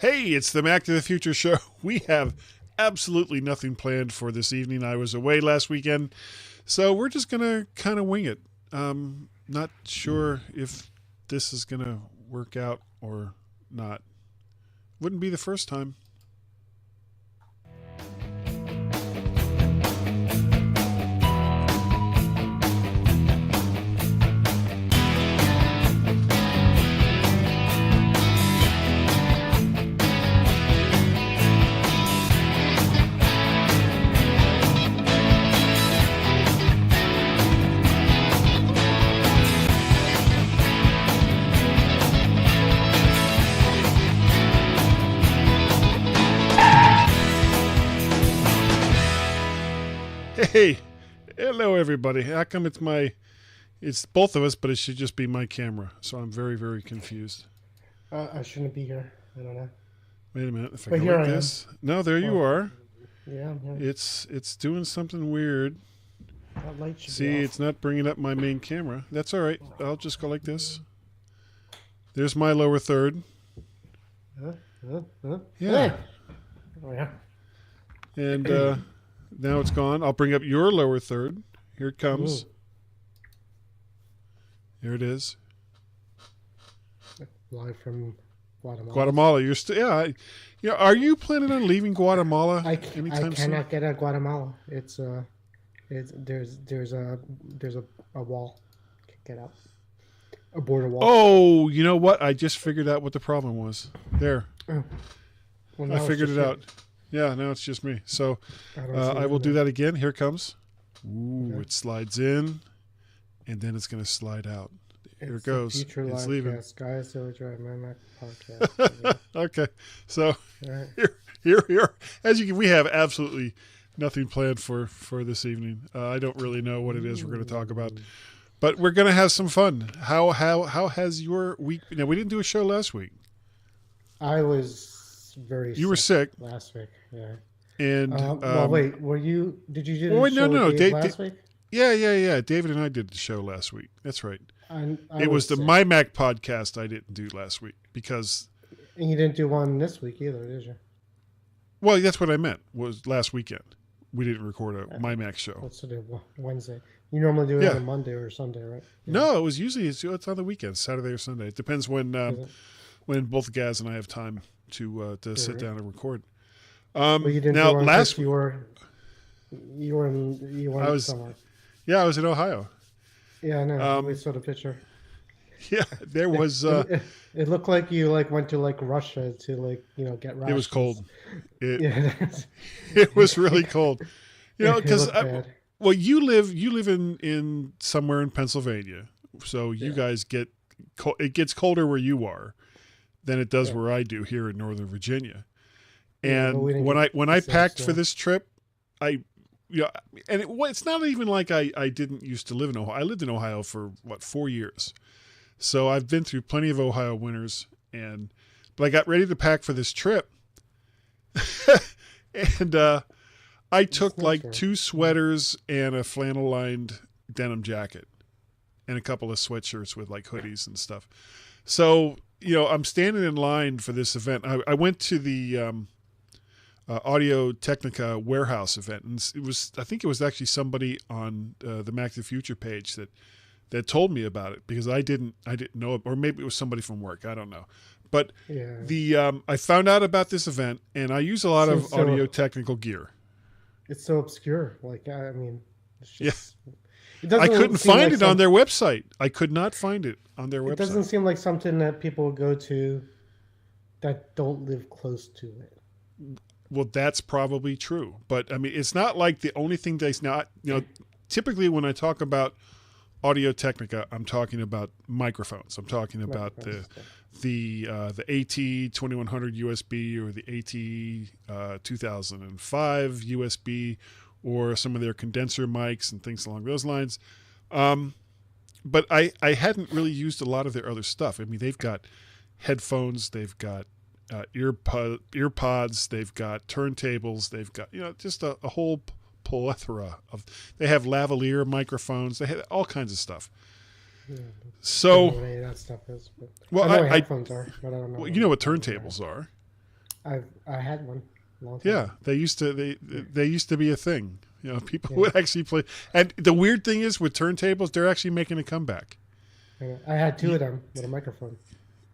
Hey, it's the Mac to the Future show. We have absolutely nothing planned for this evening. I was away last weekend, so we're just going to kind of wing it. Not sure if this is going to work out or not. Wouldn't be the first time. Hey, hello everybody. How come it's both of us, but it should just be my camera. So I'm very, very confused. I shouldn't be here. I don't know. Wait a minute. If I But go here like I am. this. No, there you are. Yeah, I'm here. It's doing something weird. That light should See, be off. it's not bringing up my main camera. That's all right. I'll just go like this. There's my lower third. Yeah. Oh, yeah. And now it's gone. I'll bring up your lower third. Here it comes. Ooh. Here it is. Live from Guatemala. Guatemala. You're still, yeah. Are you planning on leaving Guatemala I anytime soon? cannot get out of Guatemala. There's a wall. Can't get out. A border wall. Oh, you know what? I just figured out what the problem was. There. Oh. Well, now I it's figured just it you. out. Yeah, now it's just me. So don't see I will it do now. that again. Here it comes. Ooh, Okay. it slides in, and then it's going to slide out. Here It's it goes. the Future It's Live leaving. Cast, guys. So drive my Mac podcast. Okay, so All right. here. As you can, we have absolutely nothing planned for this evening. I don't really know what it is we're going to talk about, but we're going to have some fun. How has your week? Now, we didn't do a show last week. I was very. You were sick, last week. Yeah. and Well, wait. Were you? Did you do the well, wait, show no. with Dave Dave- last week? Yeah. David and I did the show last week. That's right. I It was the sick. My Mac podcast I didn't do last week because, And you didn't do one this week either, did you? well, that's what I meant. Was last weekend we didn't record a My Mac show. What's today? Wednesday. You normally do it Yeah. on a Monday or Sunday, right? Yeah. No, it was usually it's on the weekends, Saturday or Sunday. It depends when Is it? both Gaz and I have time to sit Right. down and record. Well, you didn't Now do one last 'cause you were I was- somewhere. yeah, I was in Ohio. Yeah, I know. um, We saw the picture. Yeah, there was It looked like you went to Russia to get rations. it was cold. Yeah, It was really cold. You know, it because looked bad. well, you live in somewhere in Pennsylvania, so you Yeah. guys it gets colder where you are than it does Yeah. where I do here in Northern Virginia. Yeah, And but we didn't when get I the same packed for snow. this trip, it's not even like I didn't used to live in Ohio. I lived in Ohio for 4 years, so I've been through plenty of Ohio winters. But I got ready to pack for this trip, and I took nice, like right? 2 sweaters and a flannel lined denim jacket, and a couple of sweatshirts with like hoodies and stuff. So I'm standing in line for this event. I went to the Audio Technica warehouse event, and I think it was actually somebody on the Mac to the Future page that told me about it, because I didn't know it, or maybe it was somebody from work. I don't know, but Yeah. I found out about this event, and I use a lot of So- audio technical gear. It's so obscure. I mean, it's Yeah. just. It I doesn't couldn't seem find like it on their website. I could not find it on their It website. doesn't seem like something that people go to that don't live close to it. Well, that's probably true, but I mean, it's not like the only thing that's not. Typically when I talk about Audio Technica, I'm talking about microphones. I'm talking about the AT 2100 USB or the AT 2005 USB, or some of their condenser mics and things along those lines. But I hadn't really used a lot of their other stuff. I mean, they've got headphones, they've got earpods, they've got turntables, they've got just a whole plethora of. They have lavalier microphones, they have all kinds of stuff. Yeah, I So don't know what any of that stuff is. But well, I know what I headphones are, but I don't know. well, you know what turntables are. I had one a long time Yeah, ago. they used to be a thing. People Yeah, would actually play. And the weird thing is with turntables, they're actually making a comeback. I had two You, of them with a microphone.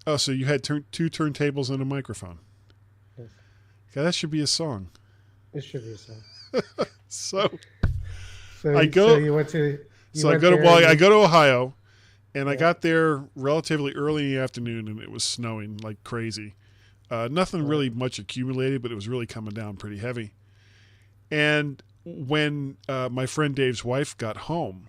oh, so you had two turntables and a microphone. Yes, Okay, that should be a song. it should be so. So I So go, you I went go to there well, and I you go to Ohio, and I yeah. got there relatively early in the afternoon, and it was snowing like crazy. Nothing Right. really much accumulated, but it was really coming down pretty heavy. And when my friend Dave's wife got home,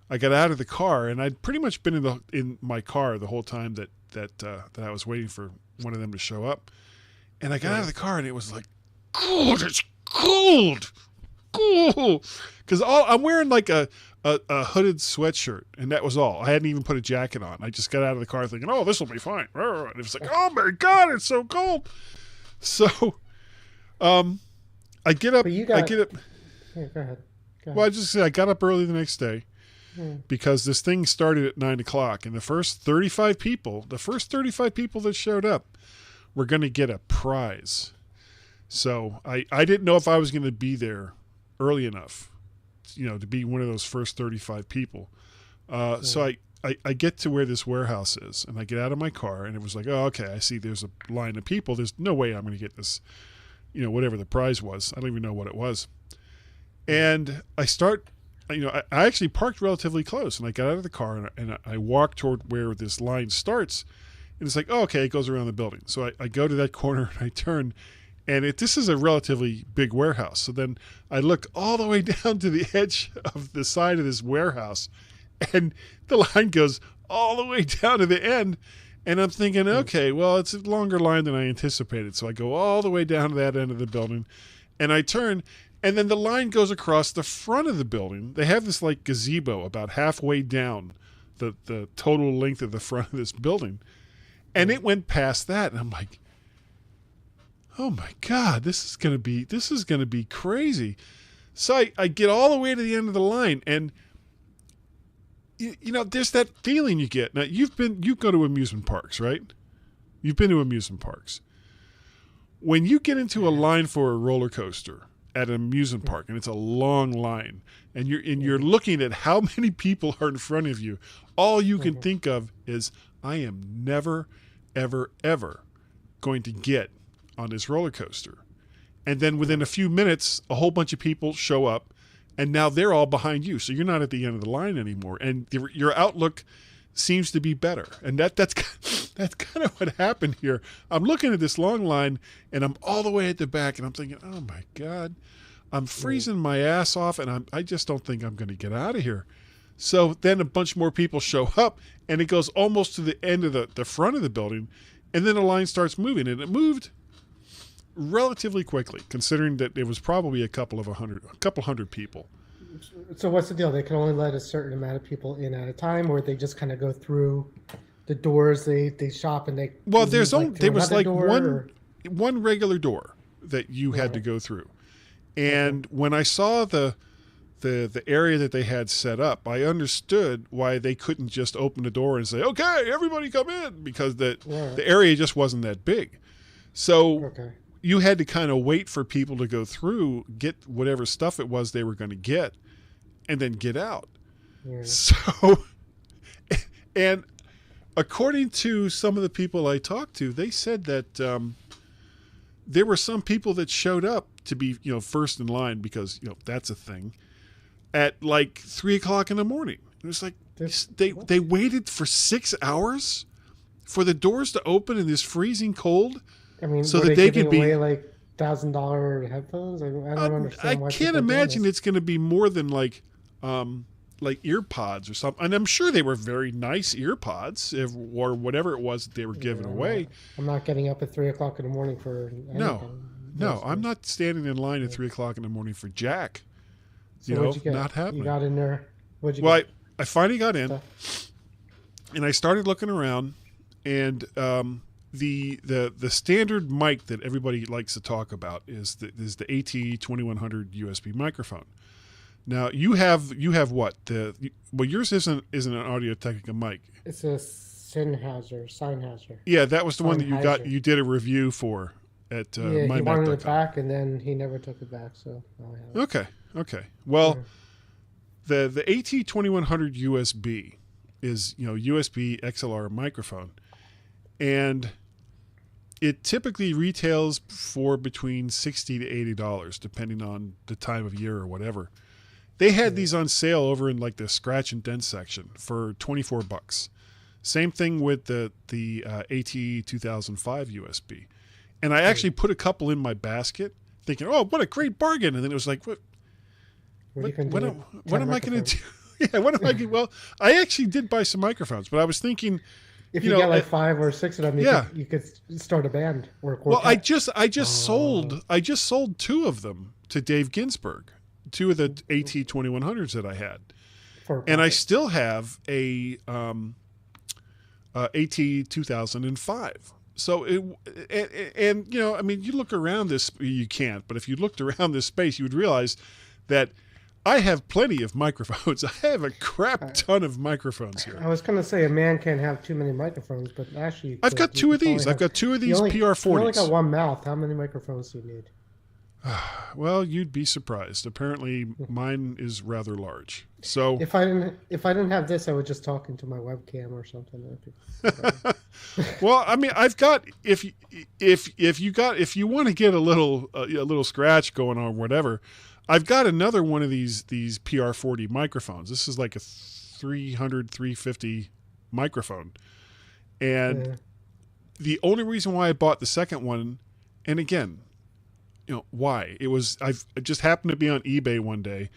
I got out of the car, and I'd pretty much been in my car the whole time that I was waiting for one of them to show up. And I got out of Right. the car, and it was like, cold. It's cold, cool. Because I'm wearing like a hooded sweatshirt, and that was all. I hadn't even put a jacket on. I just got out of the car thinking, oh, this will be fine. And it was like, oh my god, it's so cold. So, um, I get up. But you I got get up. yeah, go ahead. Go Well, ahead. I just say I got up early the next day Hmm. because this thing started at 9 o'clock, and the first 35 people that showed up were going to get a prize. So I didn't know if I was going to be there early enough, to be one of those first 35 people. So Hmm. I get to where this warehouse is, and I get out of my car, and it was like, oh, okay, I see there's a line of people. There's no way I'm going to get this, whatever the prize was. I don't even know what it was. And I start, I actually parked relatively close, and I got out of the car, and I walked toward where this line starts, and it's like, oh, okay, it goes around the building. So I go to that corner, and I turn, and this is a relatively big warehouse. So then I look all the way down to the edge of the side of this warehouse, and the line goes all the way down to the end. And I'm thinking, Hmm. okay, well, it's a longer line than I anticipated. So I go all the way down to that end of the building, and I turn, and then the line goes across the front of the building. They have this like gazebo about halfway down the total length of the front of this building. And Hmm. it went past that, and I'm like, oh my god, this is gonna be crazy. So I get all the way to the end of the line, and there's that feeling you get. Now you go to amusement parks, right? You've been to amusement parks. When you get into a Yeah. line for a roller coaster at an amusement Hmm. park, and it's a long line, and you're Hmm. looking at how many people are in front of you, all you can Hmm. think of is, I am never, ever, ever going to get on this roller coaster. And then within a few minutes, a whole bunch of people show up, and now they're all behind you. So you're not at the end of the line anymore, and your outlook seems to be better. And that's that's kind of what happened here. I'm looking at this long line, and I'm all the way at the back, and I'm thinking, oh my god, I'm freezing my ass off, and I just don't think I'm going to get out of here. So then a bunch more people show up, and it goes almost to the end of the front of the building, and then the line starts moving, and it moved relatively quickly, considering that it was probably a couple hundred people. So what's the deal? They can only let a certain amount of people in at a time, or they just kind of go through the doors. They shop and they Well, leave like through there was another like door. Or, one regular door that you had to right. go through, Okay. and when I saw the area that they had set up, I understood why they couldn't just open the door and say, okay, everybody come in, because Right. the area just wasn't that big. So Okay. you had to kind of wait for people to go through, get whatever stuff it was they were going to get, and then get out. Yeah. So, and according to some of the people I talked to, they said that there were some people that showed up to be, first in line, because, that's a thing, at like 3 o'clock in the morning. It was like This. they waited for 6 hours for the doors to open in this freezing cold, I mean, so were that they they giving could be. away like $1,000 headphones? I don't I understand why can't people are doing imagine this. it's going to be more than like ear pods or something. And I'm sure they were very nice ear pods, or whatever it was that they were giving Yeah, away. I'm not getting up at 3 o'clock in the morning for anything. No, no, those I'm days. not standing in line at 3 o'clock in the morning for Jack. So what'd you get? Not You happening. got in there. What'd you Well, get? I finally got in, Stuff? and I started looking around, and the standard mic that everybody likes to talk about is the AT2100 USB microphone. Now you have what yours isn't an Audio Technica mic. It's a Sennheiser. Yeah, that was the one that Sennheiser. you did a review for. at Yeah, he wanted it mymac.com. back, and then he never took it back. So now I have it. Okay. Well, Yeah. the AT2100 USB is USB XLR microphone, and it typically retails for between $60 to $80, depending on the time of year or whatever. They had these on sale over in like the scratch and dent section for $24. Same thing with the AT 2005 USB. And I actually put a couple in my basket, thinking, "Oh, what a great bargain!" And then it was like, What you can do with what 10 am I going to microphones. do? Yeah, what am I? Well, I actually did buy some microphones, but I was thinking, If you you know, get like 5 or 6 of them, yeah. you could start a band or a Well, I quartet. just sold two of them to Dave Ginsburg, two of the AT 2100s that I had, For a and I profit. still have a AT 2005. So and I mean, you look around this, you can't, but if you looked around this space, you would realize that I have plenty of microphones. I have a crap ton of microphones here. I was gonna say a man can't have too many microphones, but actually you I've got could. You two of could probably these. I've got two of You these only, you only got PR40s. one mouth. How many microphones do you need? Well, you'd be surprised. Apparently, mine is rather large. So, If I didn't have this, I would just talk into my webcam or something. well, I mean, I've got if you want to get a little scratch going on, whatever. I've got another one of these PR40 microphones. This is like a 350 microphone, and Yeah. the only reason why I bought the second one, and again, why? It just happened to be on eBay one day,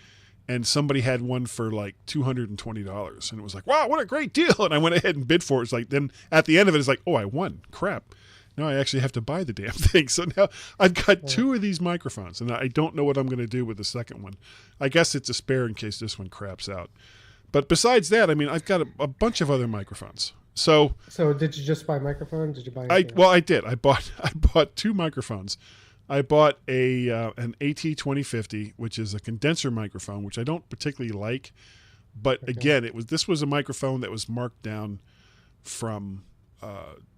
and somebody had one for like $220, and it was like, wow, what a great deal! And I went ahead and bid for it. It's like, then at the end of it, it's like, oh, I won. Crap. Now I actually have to buy the damn thing. So now I've got two of these microphones, and I don't know what I'm going to do with the second one. I guess it's a spare in case this one craps out. But besides that, I mean, I've got a bunch of other microphones. So Did you just buy microphones? Did you buy anything else? I did. I bought two microphones. I bought an AT 2050, which is a condenser microphone, which I don't particularly like. But again, this was a microphone that was marked down from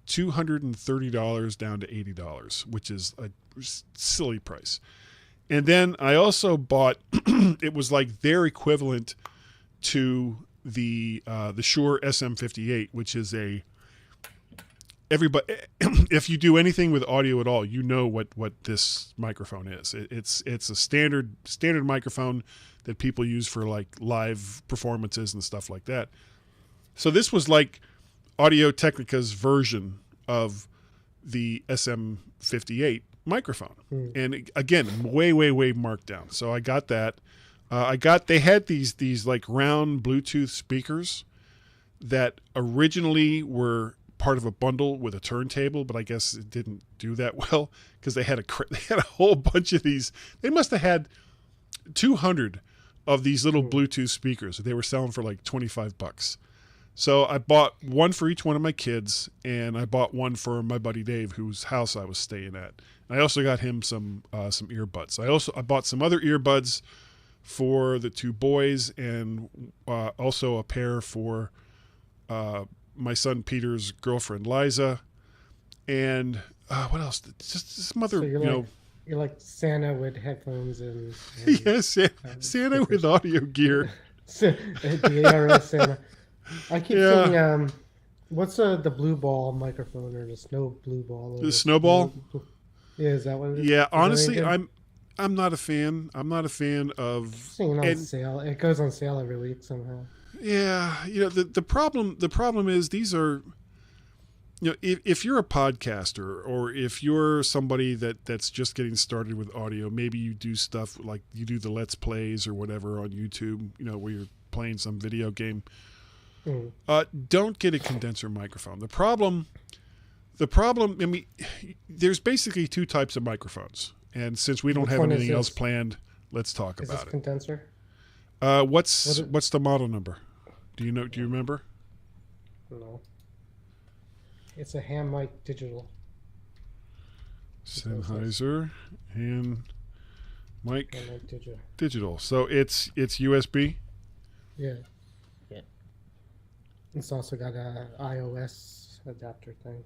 $230 down to $80, which is a silly price. And then I also bought it was like their equivalent to the Shure SM58, which is everybody. If you do anything with audio at all, you know what this microphone is. It's a standard microphone that people use for like live performances and stuff like that. So this was like Audio Technica's version of the SM58 microphone. And again, way marked down. So I got that. They had these like round Bluetooth speakers that originally were part of a bundle with a turntable, but I guess it didn't do that well because they had a whole bunch of these. They must have had 200 of these little Bluetooth speakers that they were selling for like $25. So I bought one for each one of my kids, and I bought one for my buddy Dave, whose house I was staying at. I also got him some earbuds. I bought some other earbuds for the two boys, and also a pair for my son Peter's girlfriend Liza, and what else? Just some other, So you're like Santa with headphones and yes, Santa with audio gear. the ARS Santa. I keep saying, what's the blue ball microphone or the snow blue ball? The snowball. Yeah, is that what it is? Yeah, Is that honestly, anything? I'm not a fan. I'm not a fan of. Seeing on sale. It goes on sale every week somehow. Yeah, the problem is these are, if you're a podcaster or if you're somebody that's just getting started with audio, maybe you do stuff like you do the Let's Plays or whatever on YouTube, where you're playing some video game. Don't get a condenser microphone. The problem, I mean, there's basically two types of microphones. And since we don't Which have one is anything else this? planned, let's talk Is about this it. condenser? What's the model number? Do you know? Do you remember? No. It's a ham mic digital. Sennheiser and mic Ham mic digital. digital. So it's USB. Yeah. Yeah. It's also got a iOS adapter thing.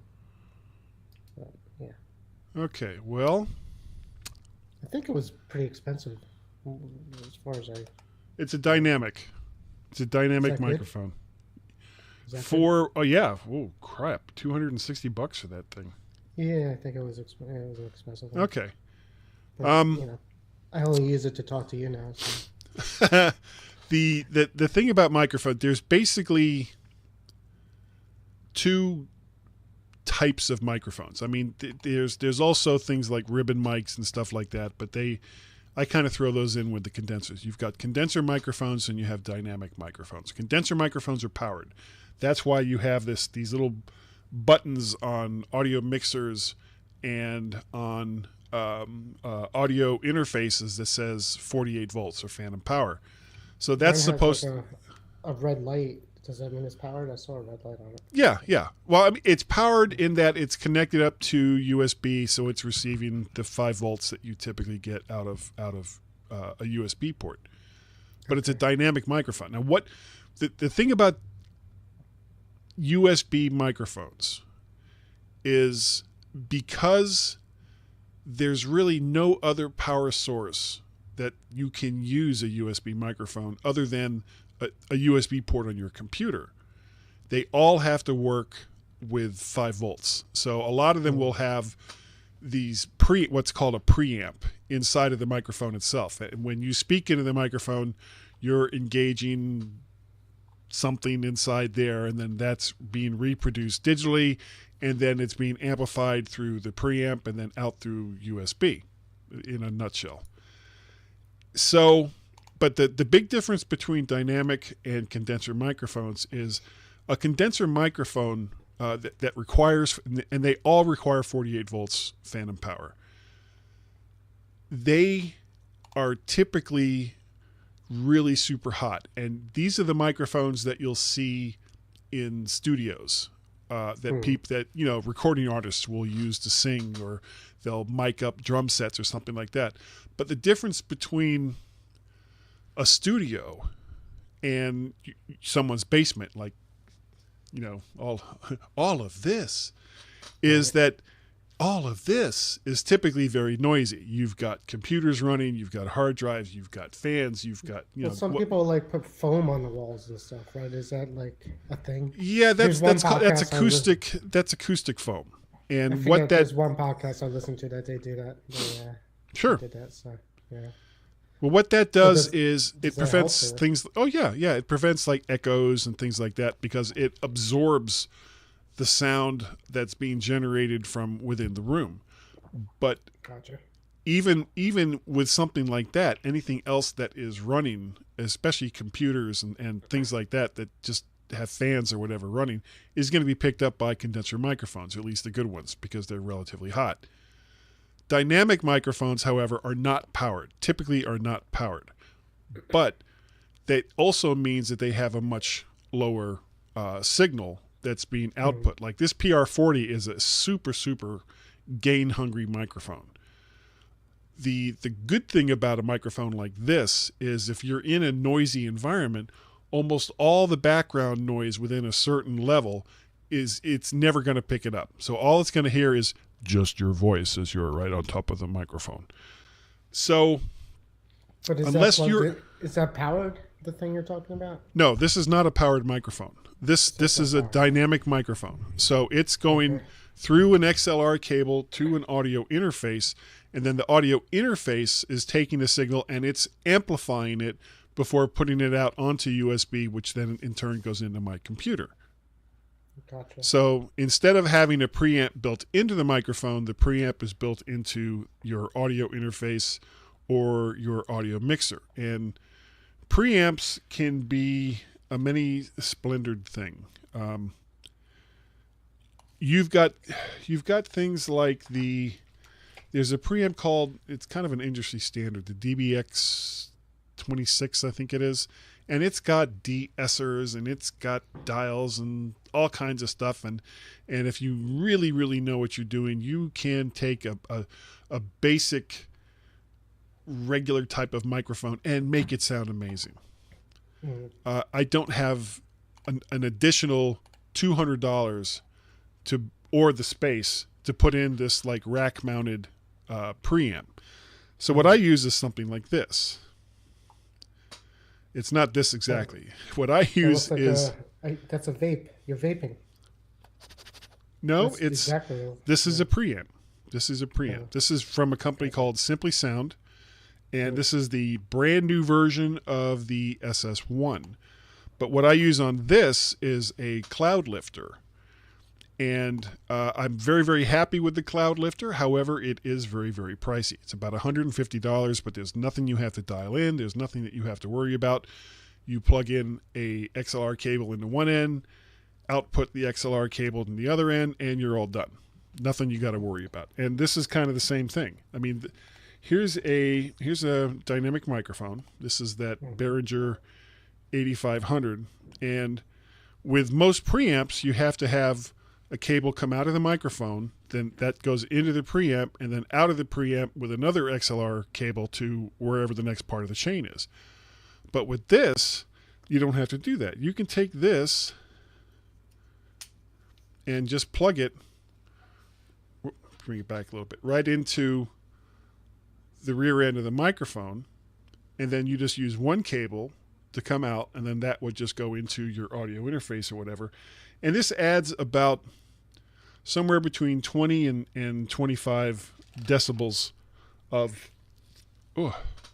But, yeah. Okay, well, I think it was pretty expensive, as far as I. it's a dynamic. It's a Is dynamic that good? microphone. Is that good? For oh yeah, oh crap, $260 for that thing. Yeah, I think it was. It was an expensive one, Okay. but Um, I only use it to talk to you now. So. the thing about microphone, there's basically two types of microphones. I mean, there's also things like ribbon mics and stuff like that, but I kind of throw those in with the condensers. You've got condenser microphones and you have dynamic microphones. Condenser microphones are powered. That's why you have these little buttons on audio mixers and on audio interfaces that says 48 volts or phantom power. So that's Mine has like supposed. a red light. Does that mean it's powered? I saw a red light on it. Yeah, yeah. Well, I mean, it's powered in that it's connected up to USB, so it's receiving the 5 volts that you typically get out of a USB port. But it's a dynamic microphone. Now, what the thing about USB microphones is because there's really no other power source that you can use a USB microphone other than a USB port on your computer. They all have to work with 5 volts. So a lot of them will have these what's called a preamp inside of the microphone itself. And when you speak into the microphone, you're engaging something inside there, and then that's being reproduced digitally, and then it's being amplified through the preamp and then out through USB in a nutshell. So, but the big difference between dynamic and condenser microphones is a condenser microphone that requires, and they all require 48 volts phantom power. They are typically really super hot, and these are the microphones that you'll see in studios that recording artists will use to sing, or they'll mic up drum sets or something like that. But the difference between a studio and someone's basement, like all of this, is that all of this is typically very noisy. You've got computers running, you've got hard drives, you've got fans, you've got Some people like put foam on the walls and stuff, right? Is that like a thing? Yeah, that's There's acoustic. That's acoustic foam. And there's one podcast I listened to that they do that. Sure. They did that, so yeah. Well, what that does is it does that prevents help, or? things. Oh yeah, yeah. It prevents like echoes and things like that because it absorbs the sound that's being generated from within the room. But Gotcha. even with something like that, anything else that is running, especially computers and things like that just have fans or whatever running, is going to be picked up by condenser microphones, or at least the good ones, because they're relatively hot. Dynamic microphones, however, typically are not powered. But that also means that they have a much lower signal that's being output. Like this PR40 is a super, super gain-hungry microphone. The good thing about a microphone like this is if you're in a noisy environment, almost all the background noise within a certain level it's never going to pick it up. So all it's going to hear is just your voice as you're right on top of the microphone. So But is that powered, the thing you're talking about? No, this is not a powered microphone. This is a dynamic microphone. So it's going through an XLR cable to an audio interface, and then the audio interface is taking the signal and it's amplifying it before putting it out onto USB, which then in turn goes into my computer. Gotcha. So instead of having a preamp built into the microphone, the preamp is built into your audio interface or your audio mixer. And preamps can be a many splendored thing. You've got things like there's a preamp called, it's kind of an industry standard, the DBX 26, I think it is. And it's got de-essers and it's got dials and all kinds of stuff. And if you really, really know what you're doing, you can take a basic regular type of microphone and make it sound amazing. I don't have an additional $200 or the space to put in this like rack mounted preamp. So what I use is something like this. It's not this exactly. What I use like is that's a vape. You're vaping. no, That's it's exactly. this is a preamp. This is a preamp. Yeah. This is from a company called Simply Sound, and this is the brand new version of the SS1. But what I use on this is a cloud lifter. And I'm very, very happy with the cloud lifter. However, it is very, very pricey. It's about $150, but there's nothing you have to dial in. There's nothing that you have to worry about. You plug in a XLR cable into one end, output the XLR cable in the other end, and you're all done. Nothing you got to worry about. And this is kind of the same thing. I mean, here's a dynamic microphone. This is that Behringer 8500. And with most preamps, you have to have a cable come out of the microphone, then that goes into the preamp, and then out of the preamp with another XLR cable to wherever the next part of the chain is. But with this, you don't have to do that. You can take this and just plug it, bring it back a little bit, right into the rear end of the microphone, and then you just use one cable to come out, and then that would just go into your audio interface or whatever. And this adds about somewhere between 20 and 25 decibels of,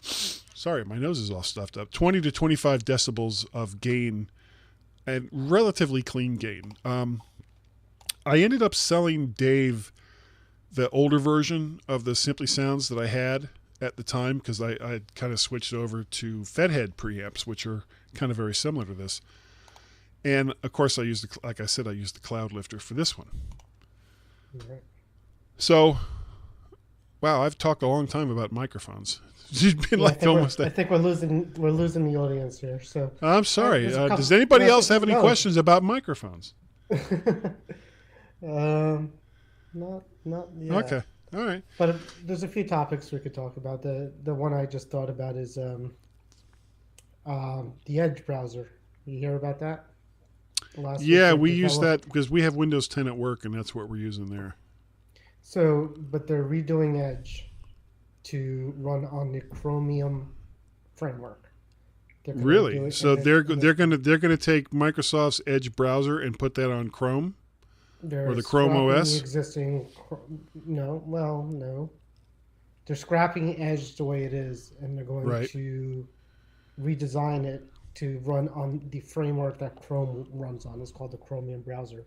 sorry, my nose is all stuffed up. 20 to 25 decibels of gain, and relatively clean gain. I ended up selling Dave the older version of the Simply Sounds that I had at the time, because I kind of switched over to Fedhead preamps, which are kind of very similar to this. And of course, like I said, I used the cloud lifter for this one. Right. So, wow, I've talked a long time about microphones. It's been I think we're losing the audience here. So I'm sorry. Does anybody else have any questions about microphones? Not yet. Okay. All right. But there's a few topics we could talk about. The one I just thought about is the Edge browser. You hear about that? Yeah, we use that because we have Windows 10 at work, and that's what we're using there. So, but they're redoing Edge to run on the Chromium framework. Really? So they're gonna take Microsoft's Edge browser and put that on Chrome or the Chrome OS. No. They're scrapping Edge the way it is, and they're going to redesign it to run on the framework that Chrome runs on. It's called the Chromium browser.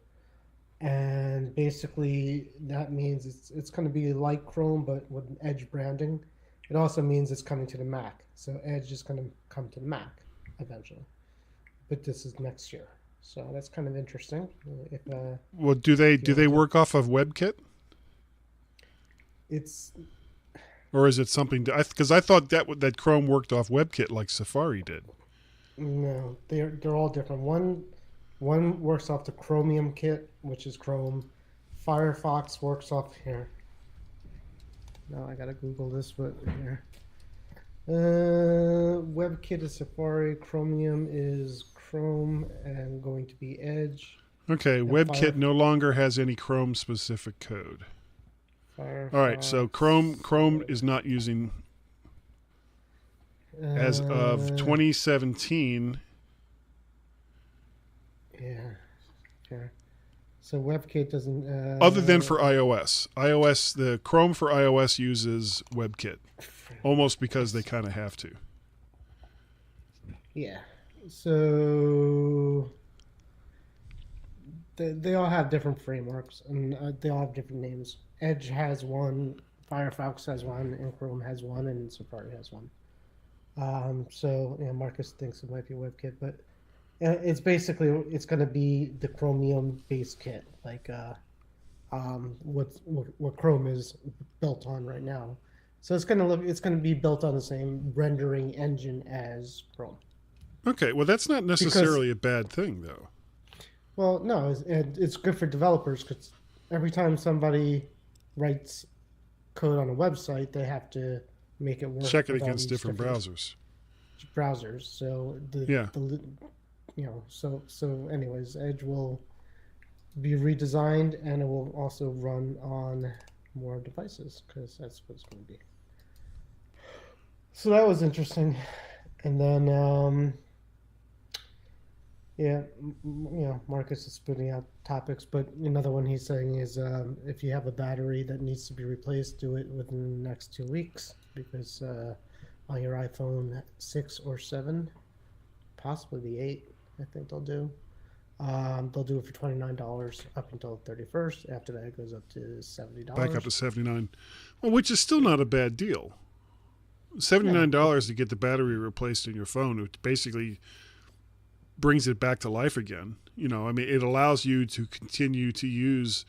And basically that means it's going to be like Chrome, but with Edge branding. It also means it's coming to the Mac. So Edge is going to come to the Mac eventually. But this is next year. So that's kind of interesting. Well, do they work off of WebKit? Or is it something? Because I thought that Chrome worked off WebKit like Safari did. No, they're all different. One works off the Chromium kit, which is Chrome. Firefox works off here. Now I gotta Google this, but here. WebKit is Safari. Chromium is Chrome, and going to be Edge. Okay, WebKit no longer has any Chrome specific code. Firefox. All right, so Chrome is not using. As of 2017. Yeah. Okay. So WebKit doesn't. Other than for iOS. The Chrome for iOS uses WebKit. Almost because they kind of have to. Yeah. So they all have different frameworks, and they all have different names. Edge has one, Firefox has one, and Chrome has one, and Safari has one. So Marcus thinks it might be WebKit, but it's going to be the Chromium based kit, like what Chrome is built on right now. So it's going to be built on the same rendering engine as Chrome. Okay, well that's not necessarily a bad thing though. Well, no, it's good for developers because every time somebody writes code on a website, they have to make it work. Check it against different browsers. So so anyways, Edge will be redesigned, and it will also run on more devices because that's what it's going to be. So that was interesting. And then, yeah, Marcus is putting out topics, but another one he's saying is if you have a battery that needs to be replaced, do it within the next 2 weeks because on your iPhone 6 or 7, possibly the 8, I think they'll do. They'll do it for $29 up until the 31st. After that, it goes up to $70. Back up to $79, well, which is still not a bad deal. $79 to get the battery replaced in your phone, which basically brings it back to life again. I mean, it allows you to continue to use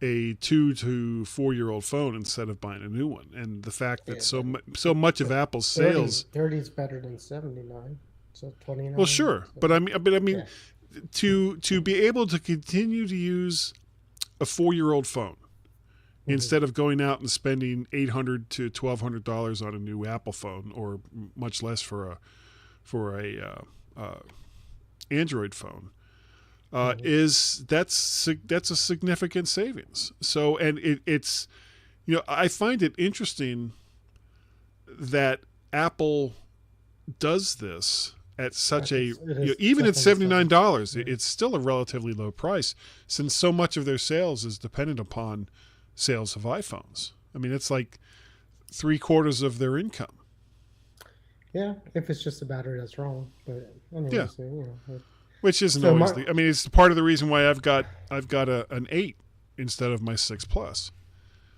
a 2 to 4 year old phone instead of buying a new one. And the fact that so much of Apple's sales 30 is better than 79, so 29. Well, sure, so. but I mean, to be able to continue to use a 4-year-old phone instead of going out and spending $800 to $1,200 on a new Apple phone, or much less for a Android phone, that's a significant savings. So, and it's I find it interesting that Apple does this at such even at $79, it's still a relatively low price, since so much of their sales is dependent upon sales of iPhones. I mean, it's like 3/4 of their income. Yeah, if it's just a battery that's wrong, but anyway, which isn't always I mean, it's part of the reason why I've got an 8 instead of my 6 Plus.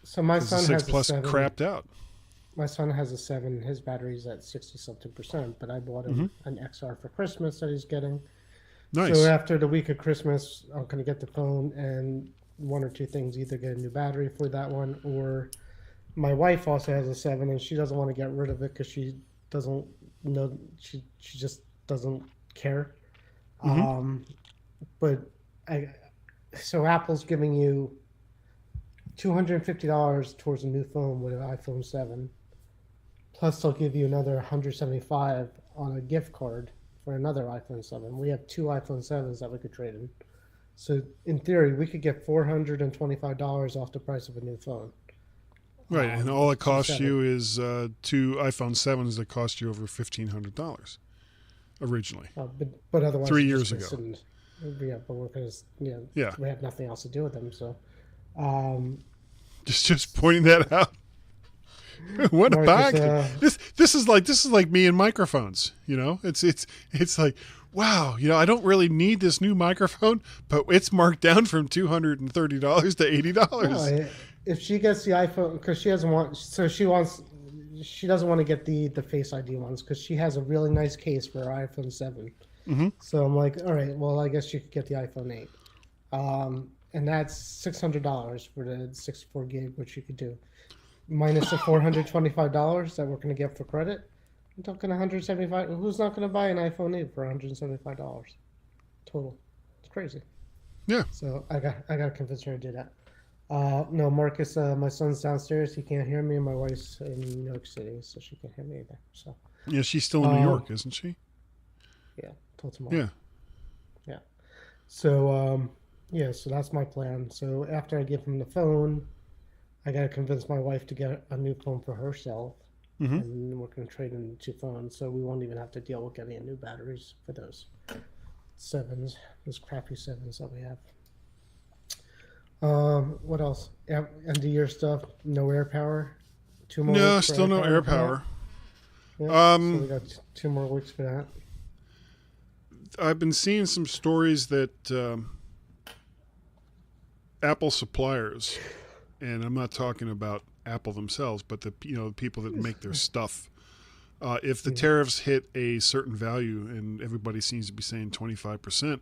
So my son has 6 Plus a 7. crapped out. My son has a 7. His battery's at 60-something%, but I bought him an XR for Christmas that he's getting. Nice. So after the week of Christmas, I'm going to get the phone and one or two things: either get a new battery for that one, or my wife also has a 7 and she doesn't want to get rid of it because she doesn't know, she just doesn't care. But so Apple's giving you $250 towards a new phone with an iPhone 7, plus they'll give you another $175 on a gift card for another iPhone 7. We have 2 iPhone 7s that we could trade in. So in theory, we could get $425 off the price of a new phone. Right, and all it costs you is 2 iPhone 7s that cost you over $1,500 originally. But otherwise, 3 years ago. Yeah, but we're going to, we have nothing else to do with them. So, just pointing that out. What a bag! This is like me and microphones. It's like, wow. I don't really need this new microphone, but it's marked down from $230 to $80. No, if she gets the iPhone, because she doesn't want to get the Face ID ones because she has a really nice case for her iPhone 7. So I'm like, all right, well, I guess you could get the iPhone 8. And that's $600 for the 64 gig, which you could do. Minus the $425 that we're going to get for credit. I'm talking $175. Who's not going to buy an iPhone 8 for $175 total? It's crazy. Yeah. So I got to convince her to do that. No, Marcus, my son's downstairs. He can't hear me. And my wife's in New York City, so she can't hear me either. So. Yeah, she's still in New York, isn't she? Yeah, till tomorrow. Yeah. Yeah. So, so that's my plan. So after I give him the phone, I got to convince my wife to get a new phone for herself. And we're going to trade in 2 phones. So we won't even have to deal with getting new batteries for those 7s, those crappy 7s that we have. What else? End of year stuff. No air power. 2 more. No, still no air power. Yeah, so we got 2 more weeks for that. I've been seeing some stories that Apple suppliers, and I'm not talking about Apple themselves, but the people that make their stuff. If the tariffs hit a certain value, and everybody seems to be saying 25%,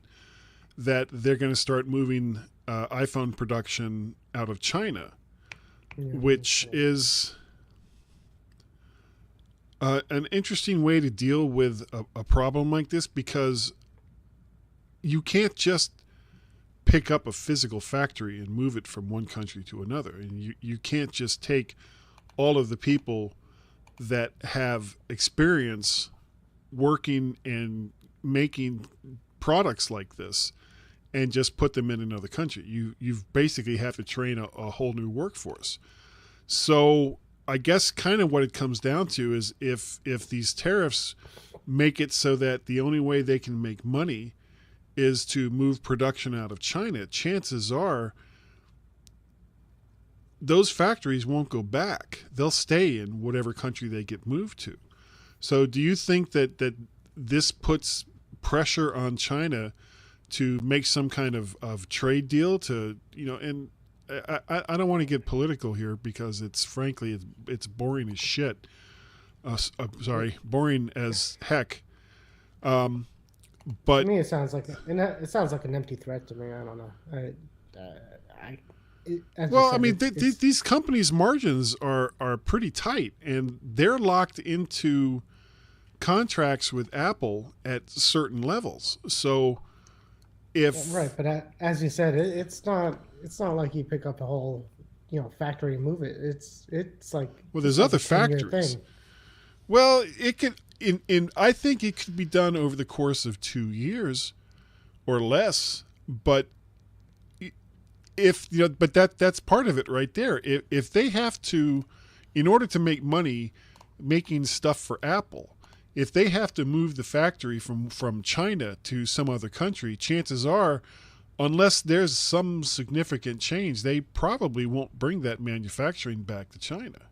that they're going to start moving iPhone production out of China, which is an interesting way to deal with a problem like this, because you can't just pick up a physical factory and move it from one country to another. And you can't just take all of the people that have experience working and making products like this and just put them in another country. You've basically have to train a whole new workforce. So I guess kind of what it comes down to is if these tariffs make it so that the only way they can make money is to move production out of China, chances are those factories won't go back. They'll stay in whatever country they get moved to. So do you think that this puts pressure on China to make some kind of trade deal to, and I don't want to get political here because it's frankly, it's boring as shit. Boring as heck. But to me, it sounds like an empty threat to me. I don't know. These companies' margins are pretty tight, and they're locked into contracts with Apple at certain levels. So, right, but as you said, it's not like you pick up a whole factory and move it. It's like, well, there's other factories. Well, it could. I think it could be done over the course of 2 years or less, but that's part of it right there. If they have to, in order to make money making stuff for Apple, if they have to move the factory from China to some other country, chances are, unless there's some significant change, they probably won't bring that manufacturing back to China.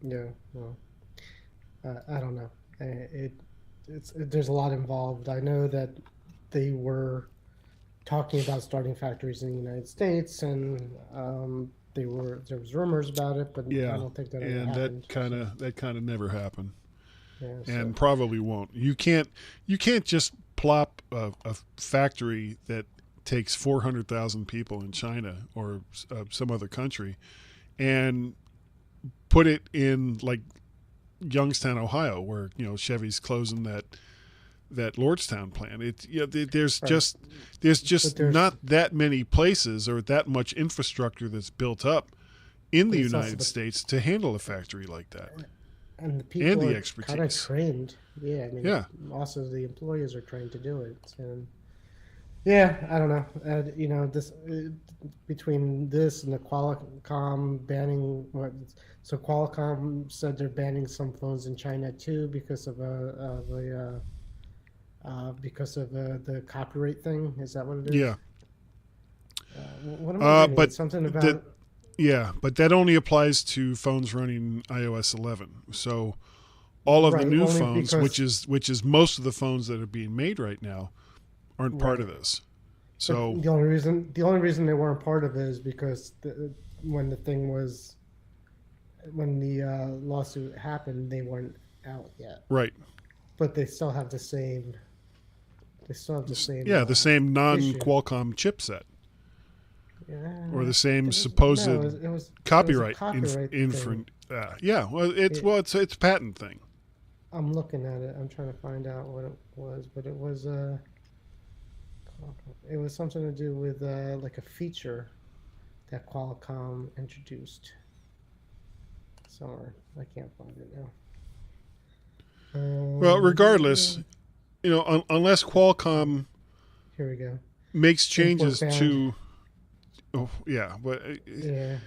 Yeah, well, I don't know. There's a lot involved. I know that they were talking about starting factories in the United States, and there was rumors about it, but I don't think that ever happened. That kind of never happened, and probably won't. You can't just plop a factory that takes 400,000 people in China or some other country, and put it in like Youngstown, Ohio, where Chevy's closing that Lordstown plant. There's just not that many places or that much infrastructure that's built up in the United States to handle a factory like that. And the people the are expertise. Kind of trained. Yeah, also the employees are trained to do it. And I don't know. This between this and the Qualcomm banning so Qualcomm said they're banning some phones in China too because of the copyright thing. Is that what it is? Yeah. What am I reading? But something about but that only applies to phones running iOS 11. So all of the new phones, which is most of the phones that are being made right now, aren't part of this. So but the only reason they weren't part of it is because when the lawsuit happened, they weren't out yet. Right. But they still have the same. The same non-Qualcomm chipset. Yeah, or the same supposed copyright infringement. It's a patent thing. I'm looking at it. I'm trying to find out what it was, but it was something to do with like a feature that Qualcomm introduced. Somewhere I can't find it now. Well, regardless, unless Qualcomm here we go makes changes to. Oh yeah, but it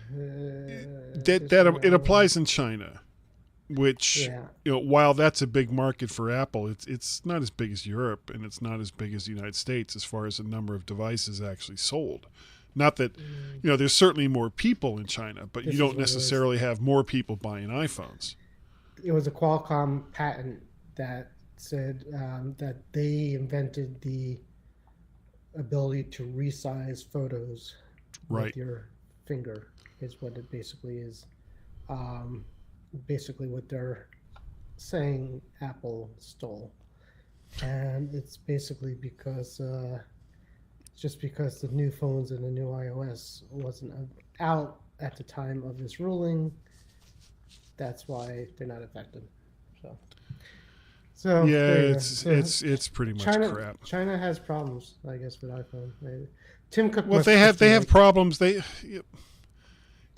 applies in China, which while that's a big market for Apple, it's not as big as Europe and it's not as big as the United States as far as the number of devices actually sold. Not that there's certainly more people in China, but you don't necessarily have more people buying iPhones. It was a Qualcomm patent that said that they invented the ability to resize photos with your finger is what it basically is. Basically what they're saying Apple stole. And it's basically because just because the new phones and the new iOS wasn't out at the time of this ruling, that's why they're not affected. So yeah, it's pretty much crap. China has problems, I guess, with iPhone. Tim Cook. Well, they have problems.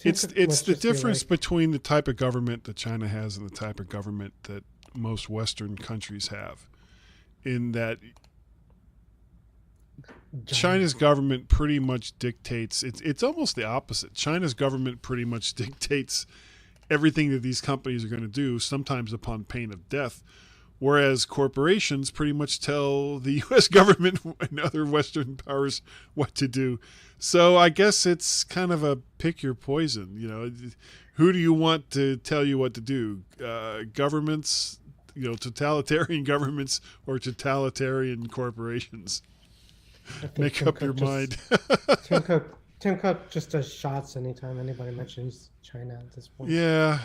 It's the difference between the type of government that China has and the type of government that most Western countries have, in that China's government pretty much dictates. It's almost the opposite. China's government pretty much dictates everything that these companies are going to do, sometimes upon pain of death. Whereas corporations pretty much tell the U.S. government and other Western powers what to do. So I guess it's kind of a pick your poison. You know, who do you want to tell you what to do? Governments, totalitarian governments, or totalitarian corporations? Make up your mind. Tim Cook just does shots anytime anybody mentions China at this point. Yeah,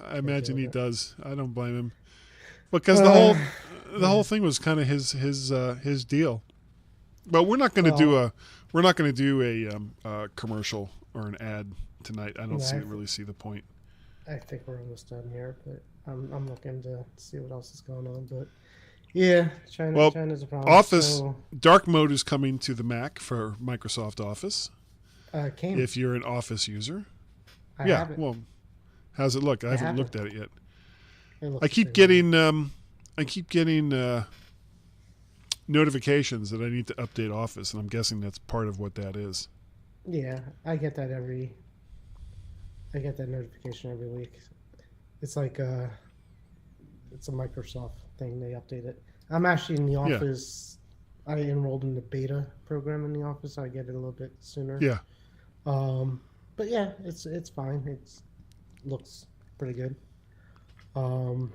I imagine he does. I don't blame him. Because the whole thing was kind of his deal, but we're not going to do a commercial or an ad tonight. I don't really see the point. I think we're almost done here, but I'm looking to see what else is going on. But yeah, China's a problem. Office dark mode is coming to the Mac for Microsoft Office. If you're an Office user, I have it. Well, how's it look? I haven't looked at it yet. I keep getting notifications that I need to update Office, and I'm guessing that's part of what that is. Yeah, I get that notification every week. It's like it's a Microsoft thing. They update it. I'm actually in the Office. Yeah. I enrolled in the beta program in the Office. So I get it a little bit sooner. Yeah. But yeah, it's fine. It looks pretty good. And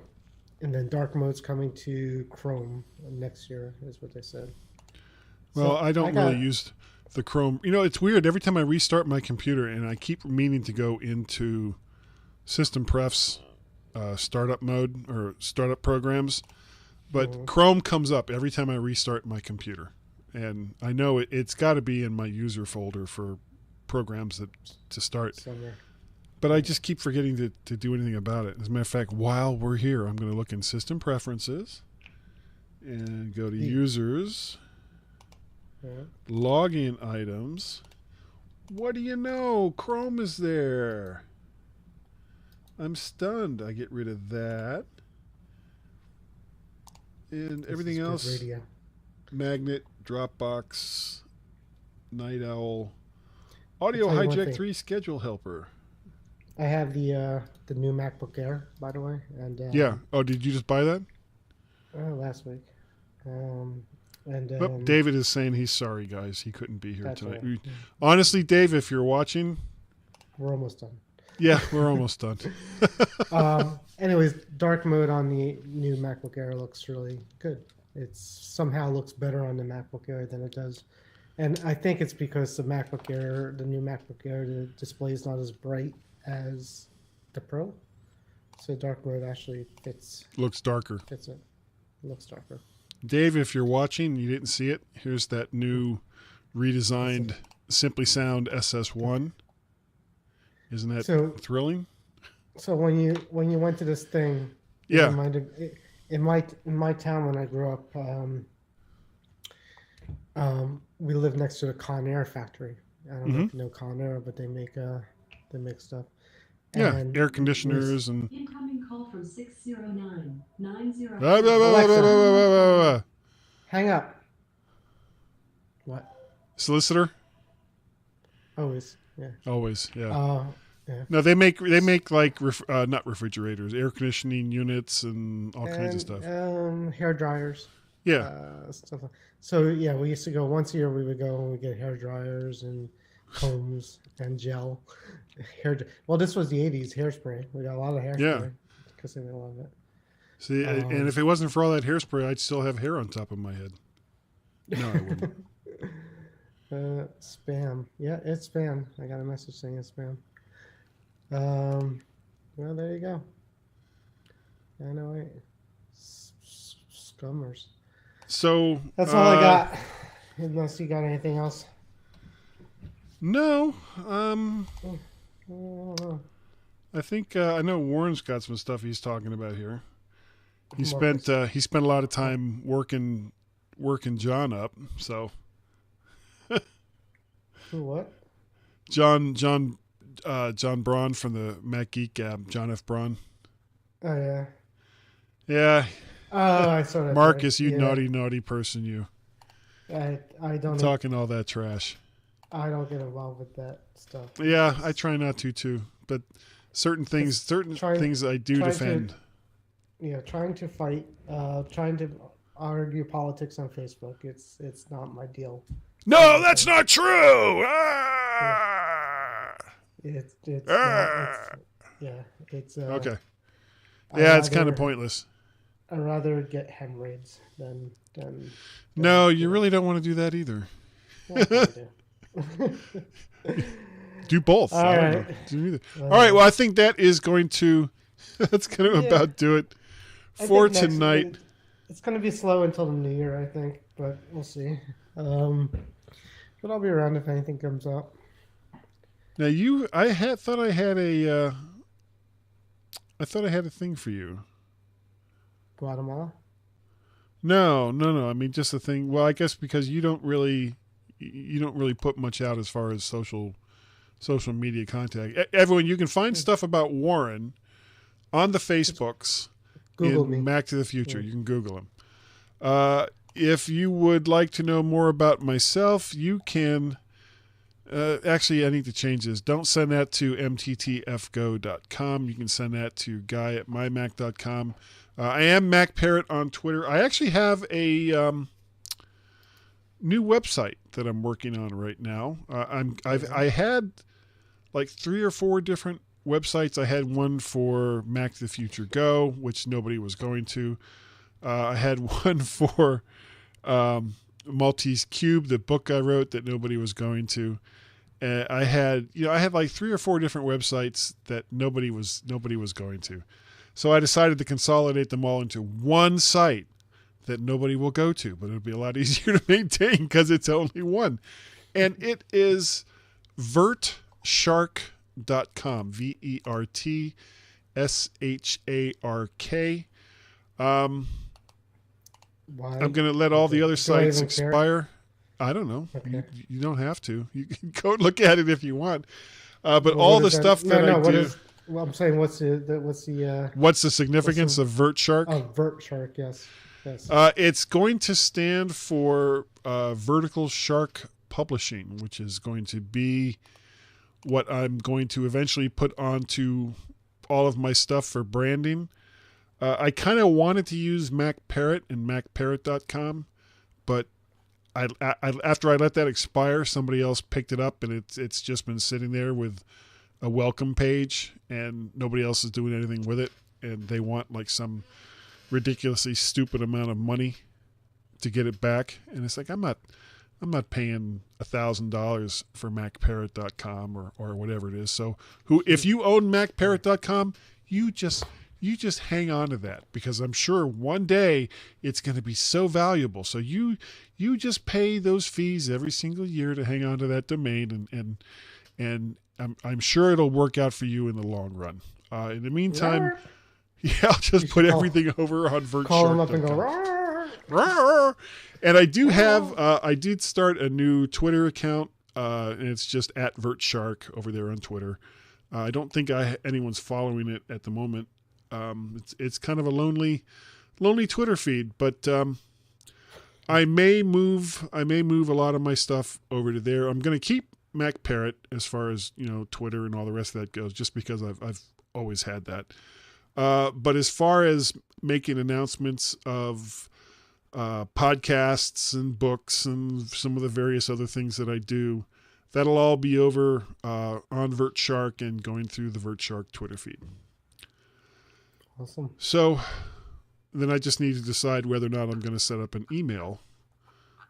then dark mode's coming to Chrome next year, is what they said. Well, I don't really use the Chrome. It's weird. Every time I restart my computer, and I keep meaning to go into System Pref's startup mode or startup programs, but Chrome comes up every time I restart my computer. And I know it's got to be in my user folder for programs to start. Somewhere. But I just keep forgetting to do anything about it. As a matter of fact, while we're here, I'm going to look in System Preferences and go to Users, Login Items. What do you know? Chrome is there. I'm stunned. I get rid of that. And everything else. Radio. Magnet, Dropbox, Night Owl, Audio Hijack 3 Schedule Helper. I have the new MacBook Air, by the way, and yeah. Oh, did you just buy that? Last week. David is saying he's sorry, guys. He couldn't be here tonight. Right. Honestly, Dave, if you're watching, we're almost done. Yeah, we're almost done. Anyways, dark mode on the new MacBook Air looks really good. It somehow looks better on the MacBook Air than it does. And I think it's because the new MacBook Air, the display is not as bright as the Pro. So dark mode actually looks darker. Fits it. Looks darker. Dave, if you're watching, you didn't see it. Here's that new redesigned Simply Sound SS1. Isn't that thrilling? So when you went to this thing, yeah. In my town when I grew up, we lived next to a Conair factory. I don't know if you know Conair, but they make stuff. Yeah, air conditioners and. Incoming call from 609-90. Alexa, hang up. What? Solicitor. Always, yeah. Always, yeah. Yeah. No, they make like not refrigerators, air conditioning units and all kinds of stuff. Hair dryers. Yeah. Stuff. So yeah, we used to go once a year. We would go and we get hair dryers and combs and gel. Well, this was the '80s hairspray. We got a lot of hairspray. Yeah. Because they made a lot of it. See, and if it wasn't for all that hairspray, I'd still have hair on top of my head. No, I wouldn't. Spam. Yeah, it's spam. I got a message saying it's spam. Well, there you go. I know, right? Scummers. So that's all I got. Unless you got anything else. No. I think I know Warren's got some stuff he's talking about here. He spent a lot of time working John up. So. Who what? John Braun from the Mac Geek app. John F. Braun. Oh yeah. Yeah. Oh, I saw that. Marcus, you naughty person, you. I don't talking all that trash. I don't get involved with that stuff. Yeah, I try not to too, but certain things I do defend. Trying to fight, trying to argue politics on Facebook. It's not my deal. No, that's not true. Ah! It's Okay. Yeah, it's kind of pointless. I'd rather get hemorrhoids than no, you really don't want to do that either. Do both. All right. Do either. All right. Well, I think that is going to. That's going to about do it for tonight. It's going to be slow until the new year, I think, but we'll see. But I'll be around if anything comes up. Now, I thought I had a thing for you. Guatemala? No. I mean, just a thing. Well, I guess because you don't really put much out as far as social media contact. Everyone, you can find stuff about Warren on the Facebooks. Google me. Back to the Future. You can Google him. If you would like to know more about myself, you can. Actually, I need to change this. Don't send that to mttfgo.com. You can send that to guy@mymac.com. I am Mac Parrot on Twitter. I actually have a new website that I'm working on right now. I had like 3 or 4 different websites. I had one for Mac to the Future Go, which nobody was going to. I had one for Maltese Cube, the book I wrote that nobody was going to. I had like 3 or 4 different websites that nobody was going to. So I decided to consolidate them all into one site that nobody will go to, but it'll be a lot easier to maintain because it's only one. And it is Vertshark.com, VERTSHARK. Why? I'm going to let all the other sites expire. I don't know. Okay. You don't have to. You can go look at it if you want. But all the stuff that I do. Well, I'm saying what's the significance of Vertshark? Oh, Vertshark, yes. It's going to stand for Vertical Shark Publishing, which is going to be what I'm going to eventually put onto all of my stuff for branding. I kind of wanted to use Mac Parrot and MacParrot.com, but after I let that expire, somebody else picked it up, and it's just been sitting there with a welcome page, and nobody else is doing anything with it, and they want like some ridiculously stupid amount of money to get it back, and it's like I'm not paying $1,000 for MacParrot.com or whatever it is. So if you own MacParrot.com, you just hang on to that, because I'm sure one day it's going to be so valuable. So you just pay those fees every single year to hang on to that domain, and I'm sure it'll work out for you in the long run. In the meantime, I'll just put everything over on Vertshark. Call them up and go, rawr. Rawr. And I do have, I did start a new Twitter account, and it's just @Vertshark over there on Twitter. I don't think anyone's following it at the moment. It's kind of a lonely Twitter feed, but I may move a lot of my stuff over to there. I'm going to keep Mac Parrot as far as Twitter and all the rest of that goes, just because I've always had that. But as far as making announcements of podcasts and books and some of the various other things that I do, that'll all be over on Vertshark and going through the Vertshark Twitter feed. Awesome. So then I just need to decide whether or not I'm going to set up an email,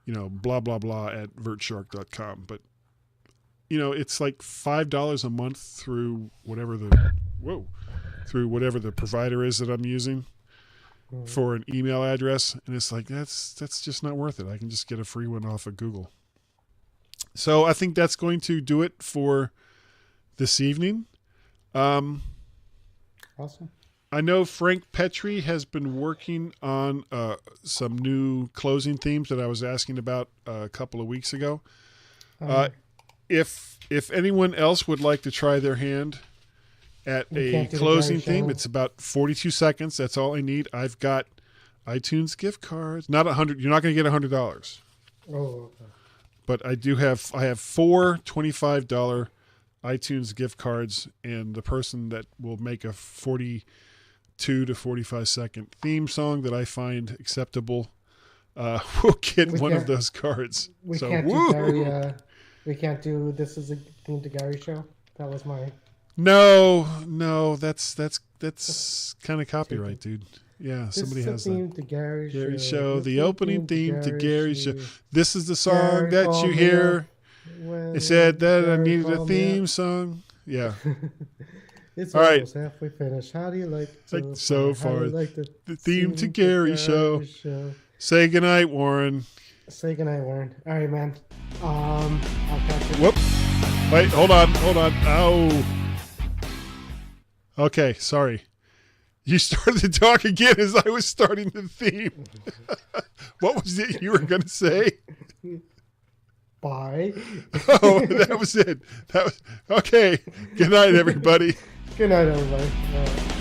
blah, blah, blah @vertshark.com. But, it's like $5 a month through whatever the provider is that I'm using for an email address. And it's like, that's just not worth it. I can just get a free one off of Google. So I think that's going to do it for this evening. Awesome. I know Frank Petrie has been working on some new closing themes that I was asking about a couple of weeks ago. If anyone else would like to try their hand at a closing theme, it's about 42 seconds. That's all I need. I've got iTunes gift cards. Not $100. You're not going to get $100. Oh, okay. But I have 4 $25 iTunes gift cards, and the person that will make a 42 to 45 second theme song that I find acceptable will get one of those cards. We So, can't woo! do Gary. We can't do This Is a Theme to Gary show. That was my. No, that's kind of copyright, dude. Yeah, somebody has that. Theme to Gary show. The opening theme to Gary show. This is the song Gary that called you me hear. When It said that I Gary needed a called me theme up. song. Yeah. It's All right. almost halfway finished. How do you like So How do far. you like The theme to Gary show. Say goodnight, Warren. Say goodnight, Warren. All right, man. I'll catch you. Whoop. Wait, hold on. Ow. Okay, sorry. You started to talk again as I was starting the theme. What was it you were going to say? Bye. Oh, that was it. Okay. Good night, everybody. Good night, everybody.